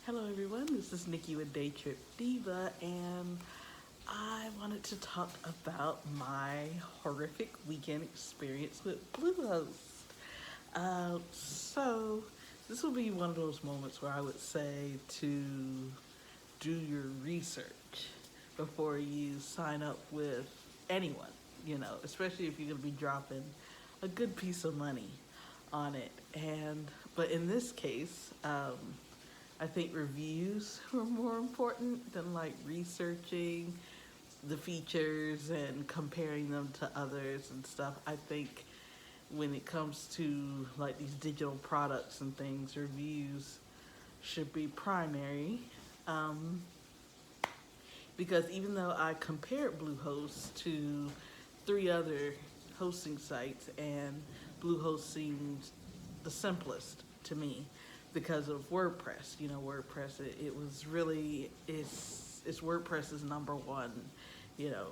Hello everyone, this is Nikki with Day Trip Diva, and I wanted to talk about my horrific weekend experience with BlueHost. So this will be one of those moments where I would say to do your research before you sign up with anyone, especially if you're going to be dropping a good piece of money on it. But in this case, I think reviews were more important than like researching the features and comparing them to others and stuff. I think when it comes to like these digital products and things, reviews should be primary. Um, because even though I compared Bluehost to three other hosting sites, and Bluehost seems the simplest to me because of WordPress. WordPress, it was really, it's WordPress's number one, you know,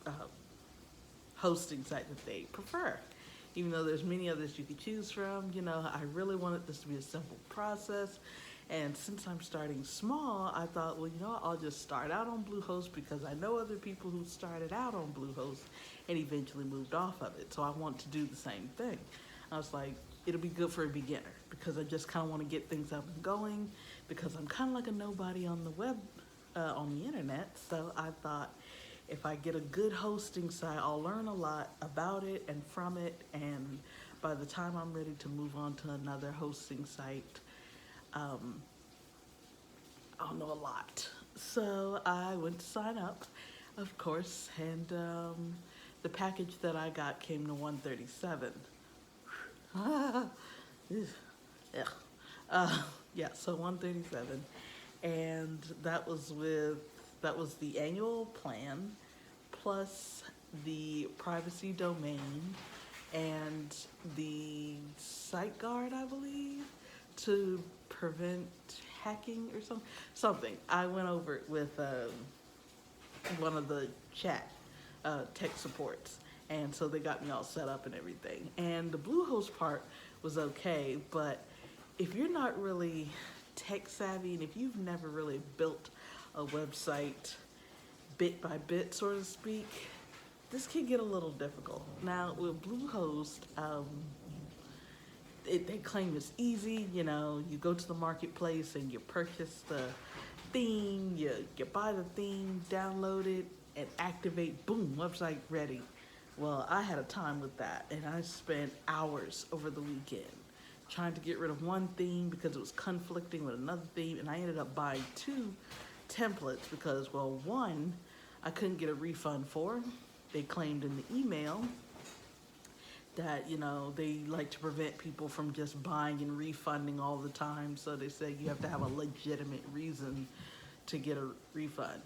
uh, hosting site that they prefer. Even though there's many others you could choose from, I really wanted this to be a simple process. And since I'm starting small, I thought, well, I'll just start out on Bluehost because I know other people who started out on Bluehost and eventually moved off of it. So I want to do the same thing. I was like, it'll be good for a beginner because I just kind of want to get things up and going because I'm kind of like a nobody on the web, on the internet. So I thought if I get a good hosting site, I'll learn a lot about it and from it. And by the time I'm ready to move on to another hosting site, um, I'll know a lot. So I went to sign up, of course, and the package that I got came to 137. Yeah. Yeah, so 137, and that was the annual plan plus the privacy domain and the site guard, I believe, to prevent hacking or something. I went over it with one of the chat tech supports, and so they got me all set up and everything. And the Bluehost part was okay, but if you're not really tech savvy and if you've never really built a website bit by bit, so to speak, this can get a little difficult. Now with Bluehost, they claim it's easy. You go to the marketplace and you purchase the theme, you buy the theme, download it, and activate, boom, website ready. Well, I had a time with that, and I spent hours over the weekend trying to get rid of one theme because it was conflicting with another theme, and I ended up buying two templates because, well, one I couldn't get a refund for. They claimed in the email that they like to prevent people from just buying and refunding all the time, so they said you have to have a legitimate reason to get a refund.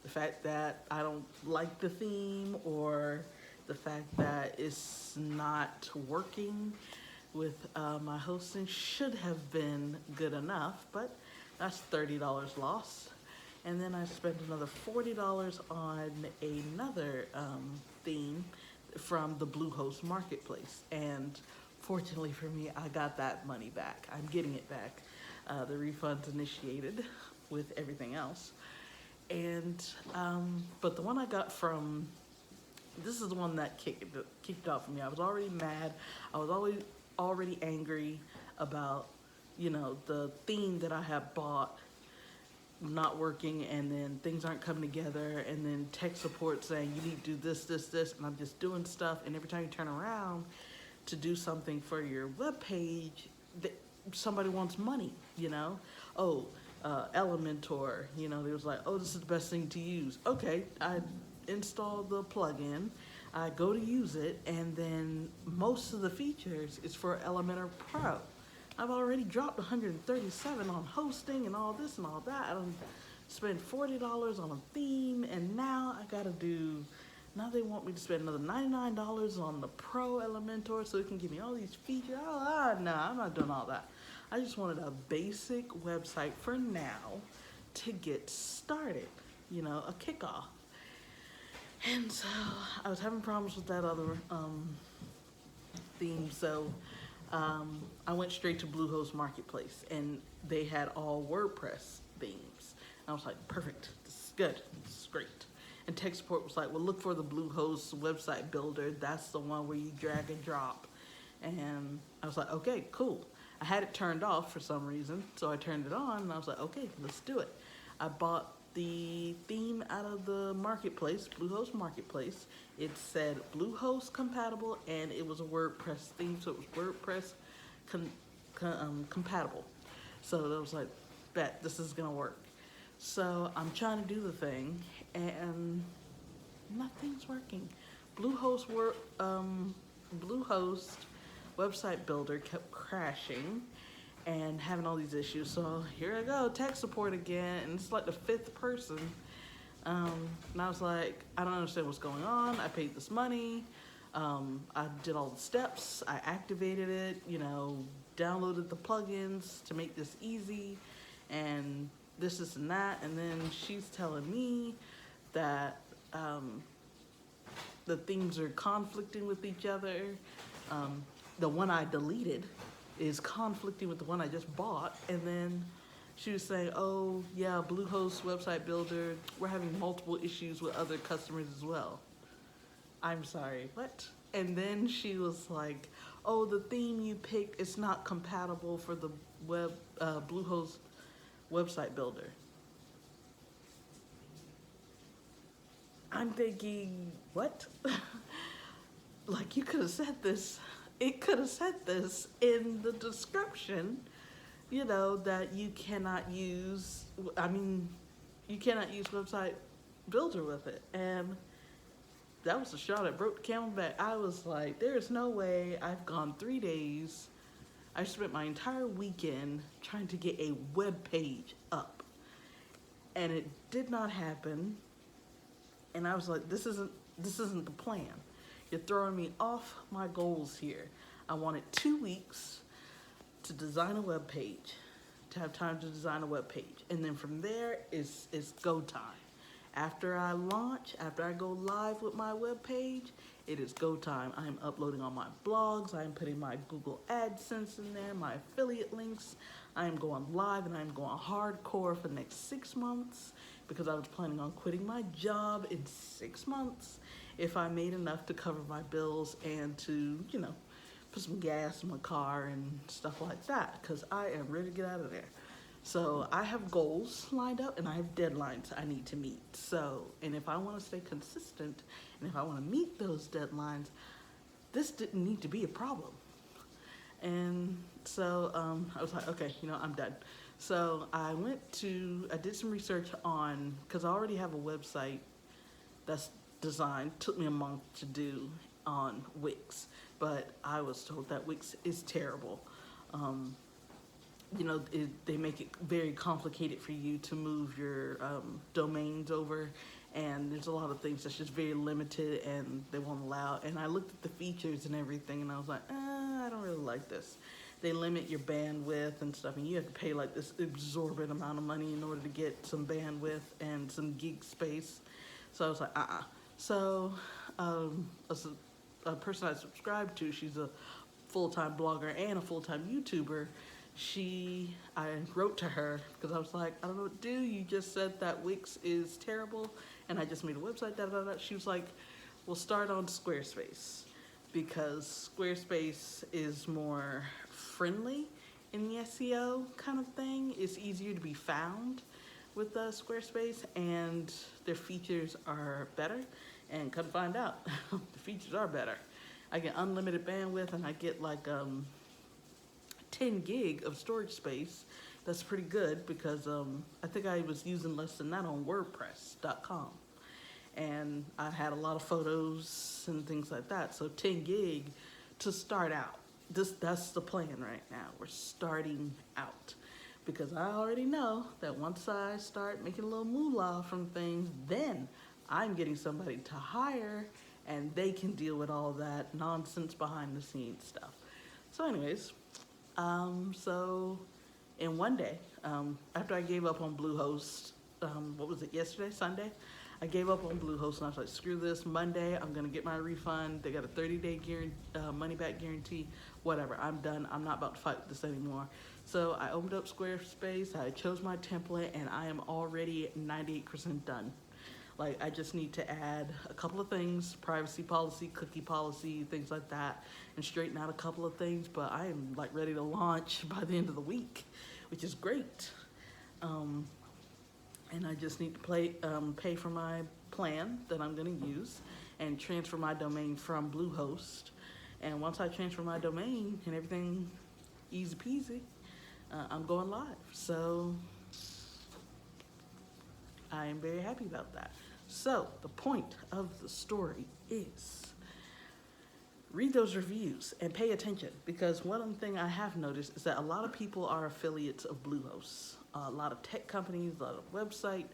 The fact that I don't like the theme or the fact that it's not working with my hosting should have been good enough, but that's $30 lost. And then I spent another $40 on another theme from the Bluehost marketplace. And fortunately for me, I got that money back. I'm getting it back. The refund's initiated with everything else. And but the one I got from, this is the one that kicked off for me. I was already mad. I was already angry about the theme that I had bought not working, and then things aren't coming together, and then tech support saying you need to do this, and I'm just doing stuff, and every time you turn around to do something for your web page, somebody wants money. Oh, Elementor, they was like, oh, this is the best thing to use. Okay, I install the plugin, I go to use it, and then most of the features is for Elementor Pro. I've already dropped 137 on hosting and all this and all that. I don't spend $40 on a theme, and now now they want me to spend another $99 on the Pro Elementor so it can give me all these features. No, I'm not doing all that. I just wanted a basic website for now to get started, a kickoff. And so I was having problems with that other theme, so I went straight to BlueHost Marketplace, and they had all WordPress themes. And I was like, perfect, this is good, this is great. And tech support was like, well, look for the BlueHost website builder. That's the one where you drag and drop. And I was like, okay, cool. I had it turned off for some reason, so I turned it on, and I was like, okay, let's do it. I bought the theme out of the marketplace, BlueHost Marketplace. It said BlueHost compatible, and it was a WordPress theme, so it was WordPress compatible. So I was like, bet this is gonna work. So I'm trying to do the thing, and nothing's working. Bluehost Bluehost website builder kept crashing and having all these issues. So here I go, tech support again, and it's like the fifth person. And I was like, I don't understand what's going on. I paid this money. I did all the steps. I activated it, downloaded the plugins to make this easy, and this and that. And then she's telling me that the things are conflicting with each other. The one I deleted is conflicting with the one I just bought. And then she was saying, oh yeah, Bluehost website builder, we're having multiple issues with other customers as well. I'm sorry, what? And then she was like, oh, the theme you picked is not compatible for the Bluehost website builder. I'm thinking, what? Like, you could have said this. It could have said this in the description, that you cannot use, you cannot use website builder with it. And that was the straw that broke the camel back. I was like, there's no way. I've gone 3 days. I spent my entire weekend trying to get a web page up. And it did not happen. And I was like, this isn't the plan. You're throwing me off my goals here. I wanted 2 weeks to design a web page, to have time to design a web page. And then from there, it's go time. After I launch, after I go live with my web page, it is go time. I'm uploading all my blogs. I'm putting my Google AdSense in there, my affiliate links. I'm going live, and I'm going hardcore for the next 6 months, because I was planning on quitting my job in 6 months if I made enough to cover my bills and to, put some gas in my car and stuff like that, because I am ready to get out of there. So I have goals lined up, and I have deadlines I need to meet. So, and if I want to stay consistent, and if I want to meet those deadlines, this didn't need to be a problem. And so I was like, okay, I'm done. So I did some research on, because I already have a website that's designed, took me a month to do, on Wix, but I was told that Wix is terrible. They make it very complicated for you to move your domains over, and there's a lot of things that's just very limited, and they won't allow. And I looked at the features and everything, and I was like, I don't really like this. They limit your bandwidth and stuff, and you have to pay like this exorbitant amount of money in order to get some bandwidth and some gig space. So I was like, So a person I subscribe to, she's a full-time blogger and a full-time YouTuber. I wrote to her because I was like, I don't know what to do. You just said that Wix is terrible, and I just made a website, She was like, well, start on Squarespace, because Squarespace is more friendly in the SEO kind of thing. It's easier to be found with Squarespace, and their features are better. And come find out, the features are better. I get unlimited bandwidth, and I get like 10 gig of storage space. That's pretty good, because I think I was using less than that on WordPress.com. And I had a lot of photos and things like that. So 10 gig to start out. That's the plan right now. We're starting out. Because I already know that once I start making a little moolah from things, then I'm getting somebody to hire, and they can deal with all that nonsense behind the scenes stuff. So anyways, so in one day, after I gave up on Bluehost, what was it, yesterday, Sunday, I gave up on BlueHost and I was like, screw this. Monday, I'm gonna get my refund. They got a 30-day money back guarantee. Whatever, I'm done. I'm not about to fight with this anymore. So I opened up Squarespace. I chose my template, and I am already 98% done. Like, I just need to add a couple of things, privacy policy, cookie policy, things like that, and straighten out a couple of things, but I am like ready to launch by the end of the week, which is great. And I just need to pay for my plan that I'm gonna use and transfer my domain from BlueHost. And once I transfer my domain and everything easy peasy, I'm going live. So I am very happy about that. So the point of the story is read those reviews and pay attention, because one thing I have noticed is that a lot of people are affiliates of BlueHost. A lot of tech companies, a lot of website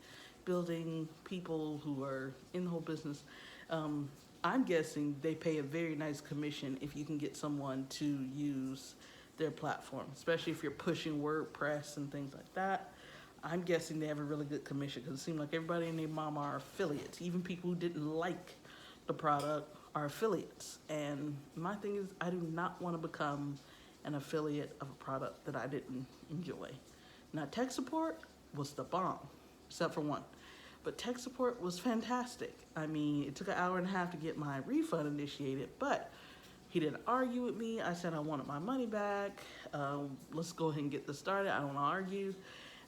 building people who are in the whole business. I'm guessing they pay a very nice commission if you can get someone to use their platform, especially if you're pushing WordPress and things like that. I'm guessing they have a really good commission, because it seems like everybody and their mama are affiliates. Even people who didn't like the product are affiliates. And my thing is, I do not want to become an affiliate of a product that I didn't enjoy. Now, tech support was the bomb, except for one. But tech support was fantastic. I mean, it took an hour and a half to get my refund initiated, but he didn't argue with me. I said I wanted my money back. Let's go ahead and get this started. I don't want to argue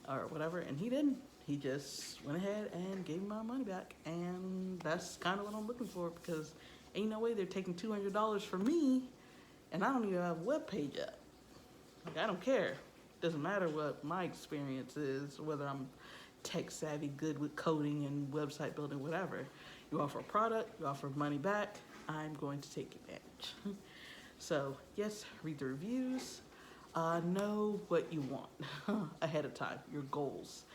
or whatever. And he didn't. He just went ahead and gave me my money back. And that's kind of what I'm looking for, because ain't no way they're taking $200 from me and I don't even have a web page up. Like, I don't care. Doesn't matter what my experience is, whether I'm tech savvy, good with coding and website building, whatever. You offer a product, you offer money back, I'm going to take advantage. So yes, read the reviews, know what you want ahead of time, your goals.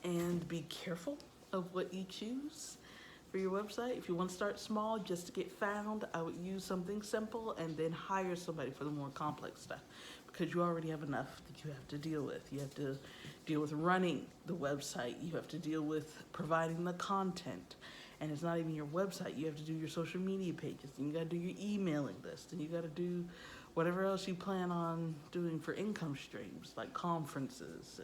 And be careful of what you choose for your website. If you want to start small just to get found, I would use something simple and then hire somebody for the more complex stuff, because you already have enough that you have to deal with. You have to deal with running the website. You have to deal with providing the content. And it's not even your website. You have to do your social media pages. And you got to do your emailing list. And you got to do whatever else you plan on doing for income streams, like conferences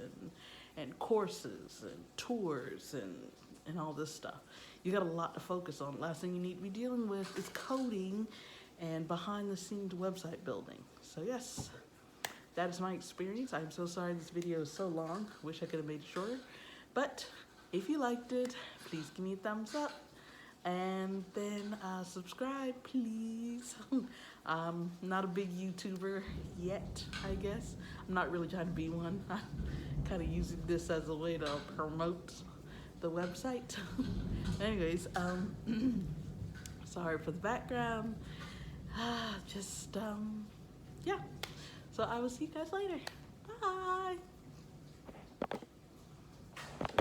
and courses and tours and all this stuff. You got a lot to focus on. Last thing you need to be dealing with is coding and behind the scenes website building. So yes, that is my experience. I'm so sorry this video is so long. Wish I could have made it shorter. But if you liked it, please give me a thumbs up. And then subscribe, please. I'm not a big YouTuber yet, I guess. I'm not really trying to be one. I'm kind of using this as a way to promote the website. Anyways, sorry for the background. Yeah. So I will see you guys later. Bye.